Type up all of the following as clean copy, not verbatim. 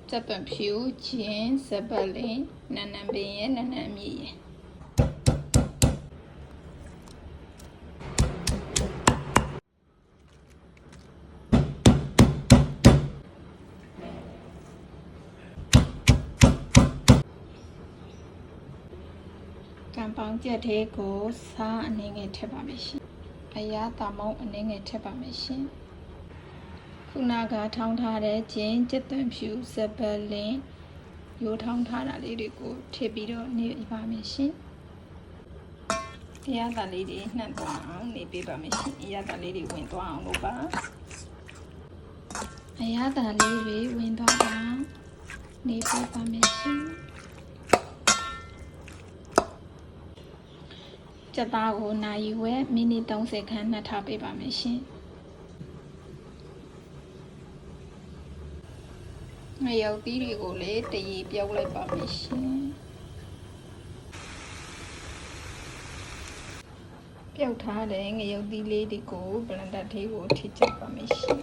这本皮筋800南南边也南南米也。干帮这贴个啥那个吃吧没行，哎呀大毛那个吃吧没行。ခုနကထောင်းထားတဲ့ကျင်းကျက်သွန်ဖြူစပလင်းရိုးထောင်းထားတာလေးတွေကိုထည့်ပြီးတော့နေပါမယ်ရှင်။အရသာလေးတွေနှံ့သွားအောင်နေပေးပါမယ်ရှင်။အရသာလေးတွေဝင်သွားအောင်လို့ပါ။အရသာလေးတွေဝင်သွားအောင်နေပေးပါမယ်ရှင်။ကြက်သားကိုနာရီဝက်မိနစ်30ခန်းနှက်ထားပေးပါမယ်ရှင်။ငရုတ်သီးတွေကိုလည်းတရေပြုတ်လိုက်ပါမယ်ရှင်ပြုတ်ထားတဲ့ငရုတ်သီးလေးတွေကိုဘလန်ဒါထဲကိုထည့်ချပါမယ်ရှင်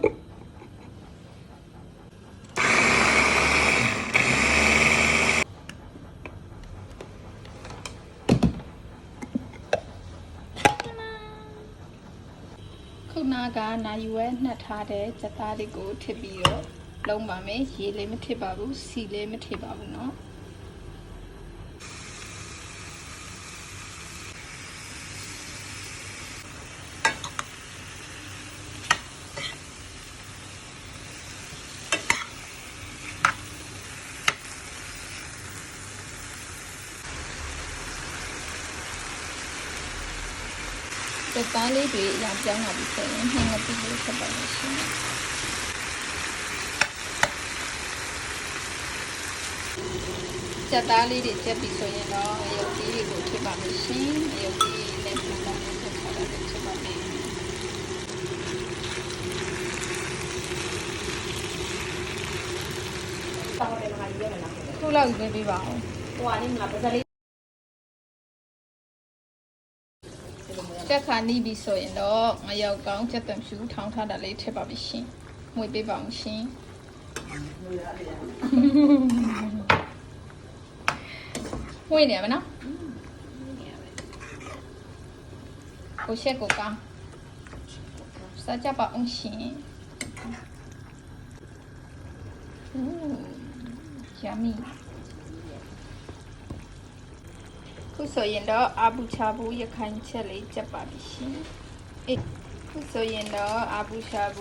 ခုနကနာယူဝဲနှက်ထားတဲ့ကြက်သားတွေကိုထည့်ပြီးတော့လုံးပါမယ်ရေလည်းမထစ်ပါဘူးစီလည်းမထစ်ပါဘူးเนาะစသားလေးတွေအရင်ပြောင်းလာပြီဆိုရင်နှင်းငပိလေးထပ်ပါမယ်ရှင်ကြက်သားလေးတွေချက်ပြီးဆိုရင်တော့ရုပ်ကြီးတွေကိုထည့်ပါမယ်ရှင်ရုပ်ကြီးနဲ့ပြန်လာပြီးဆက်ထားတယ်ချက်ပါမယ်ခုလောက်ရွေးပေးပါအောင်ဟိုကနေမလားပစလေးတက်ခါနီးပြီးဆိုရင်တော့ငရုတ်ကောင်းချက်သွန်ဖြူထောင်းထားတာလေးထည့်ပါမယ်ရှင်ငွေပေးပါအောင်ရှင်ဝင်နေရမနော်ကိုရှက်ကိုကောင်းစားကြပါအောင်ရှင်yummy ခုဆိုရင်တော့အာဘူချာဘူးရခိုင်ချက်လေးချက်ပါပြီရှင်အေးခုဆိုရင်တော့အာဘူချာဘူး